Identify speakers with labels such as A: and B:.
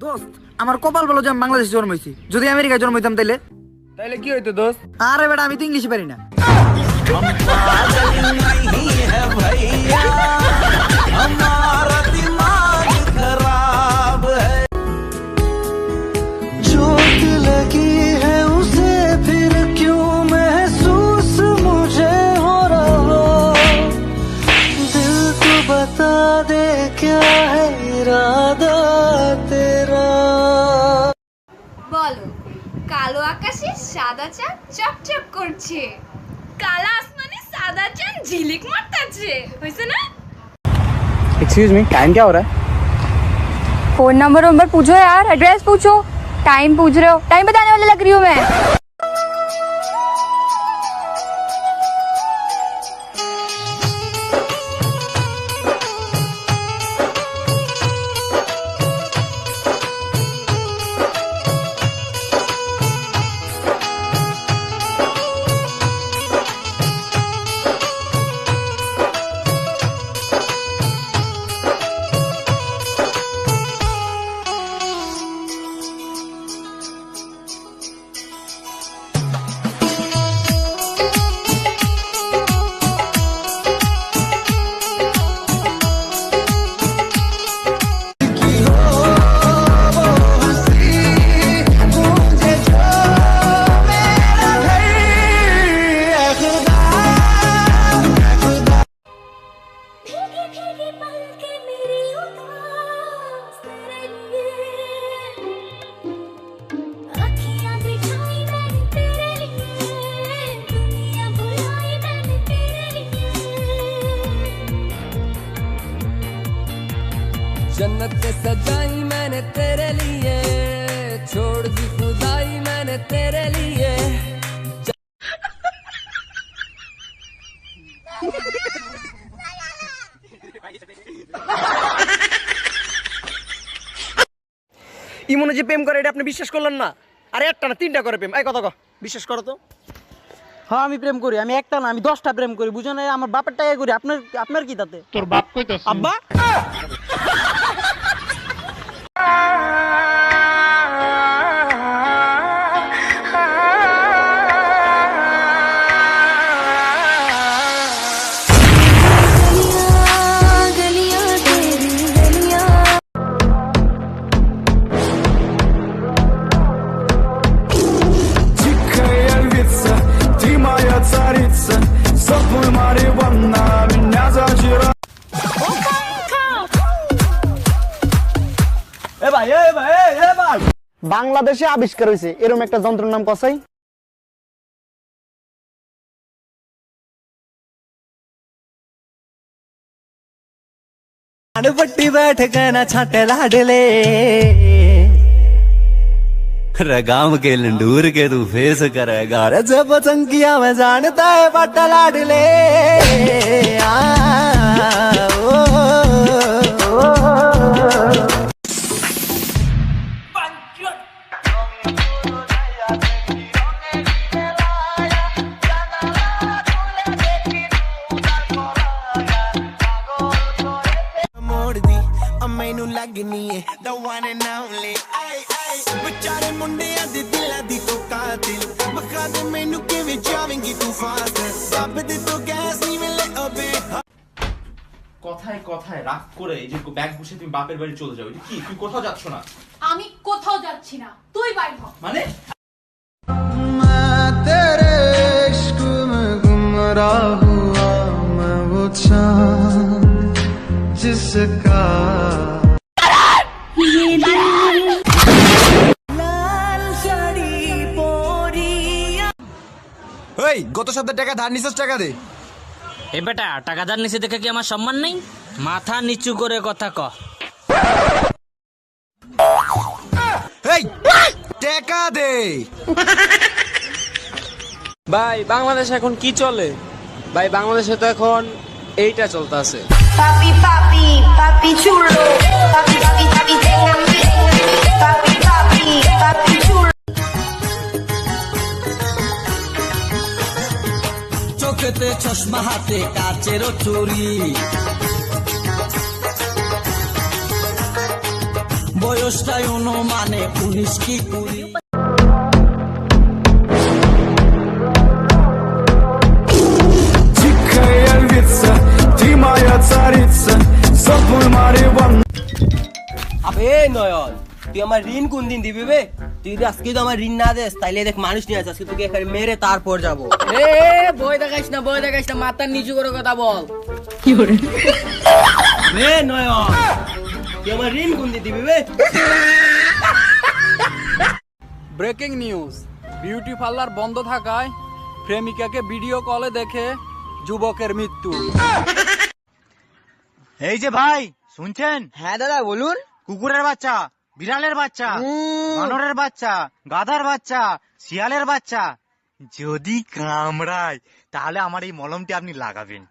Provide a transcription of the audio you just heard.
A: দোস্ত আমার কপাল বলো যে আমি বাংলাদেশে জন্মাইছি, যদি আমেরিকায় জন্মাইতাম তাইলে
B: তাইলে কি হইতো দোস্ত?
A: আরে বেটা আমি তো ইংলিশে পারি না।
C: चोट लगी है उसे फिर क्यों महसूस मुझे हो रहा, दिल तो बता दे क्या है इरादा तेरा।
D: বলো, কালো আকাশে সাদা চাঁদ চকচক করছে, কালা আসমানে সাদা চাঁদ ঝিলিক মারতাছে, হইছে না?
B: एक्सक्यूज मी, टाइम क्या हो रहा है?
E: फोन नंबर पूछो यार, एड्रेस पूछो, टाइम पूछ रहे हो? टाइम बताने वाले लग रही हूँ मैं?
F: जन्नत सजाई मैंने तेरे लिए, छोड़ दी खुदाई मैंने तेरे लिए।
A: ইমনে যে প্রেম করে এটা আপনি বিশ্বাস করলেন না? আরে একটা না তিনটা করে প্রেম, এই কথা কও, বিশ্বাস করো তো।
G: হ্যাঁ আমি প্রেম করি, আমি একটা না আমি 10টা প্রেম করি, বুঝো না? আমার বাপের টাকায় করি, আপনার আপনার কি তাতে?
B: তোর বাপ কইতাছে
G: আব্বা বাংলাদেশে আবিষ্কার হয়েছে এরকম একটা যন্ত্রের নাম কসাই।
C: पट्टी बैठ गए ना छाटे लाडले, रगाम के लंडूर के तू फेस करेगा रे जब चंकिया में जानता है पट्टा लाडले। मैनू लगनी है the one and only, बेचारे मुंडिया दे दिला दी तो कातिल, बखा दे मैनू किवें जावेंगी तू फास्ट, सब दे तो गैस नहीं मिले अबे।
H: কথায় কথায় রাগ করে এই যে ব্যাগ গুছিয়ে তুমি বাপের বাড়ি চলে যাও, এটা কি? তুই কোথাও যাচ্ছ না?
D: আমি কোথাও যাচ্ছি না, তুই বাইর হ।
H: মানে
C: मैं तेरे इश्क में गुमराह हुआ, मैं वो चांद जिसका গত সপ্তাহে টাকা ধার নিছিস, টাকা দে।
G: এ বেটা টাকা ধার নিচে দেখে কি আমার সম্মান নেই? মাথা নিচু করে কথা ক।
C: এই টাকা দে।
B: ভাই বাংলাদেশে এখন কি চলে? ভাই বাংলাদেশে তো এখন এইটা চলতেছে।
E: Papi, papi, papi chulo, papi, papi, papi, téngame, papi, papi, papi chulo.
C: চোখেতে চশমা হাতে কাচেরও চুরি, বয়সটাই অনুমানে 19 কি 20 Тихая львица, ты моя царица, запой Мариван.
I: আবে নয়ন, তুই আমার ঋণ কোন দিন দিবি বে? তুই যদি আজকে তো আমার ঋণ না দেস তাইলে দেখ মানুষ নিয়ে আসে, আজকে তোকে এখানে মেরে তারপর যাবো।
G: এ বই দেখাইস না, মাথার নিচু করে কথা বল।
I: বে নয়ন, তুই আমার ঋণ কোন দিন দিবি বে?
G: ব্রেকিং নিউজ, বিউটি পার্লার বন্ধ থাকায় প্রেমিকাকে ভিডিও কলে দেখে যুবকের মৃত্যু।
J: এই যে ভাই শুনছেন?
I: হ্যাঁ দাদা বলুন।
J: কুকুরের বাচ্চা, বিড়ালের বাচ্চা, বানরের বাচ্চা, গাধার বাচ্চা, শিয়ালের বাচ্চা যদি কামড়ায় তাহলে আমার এই মলমটি আপনি লাগাবেন।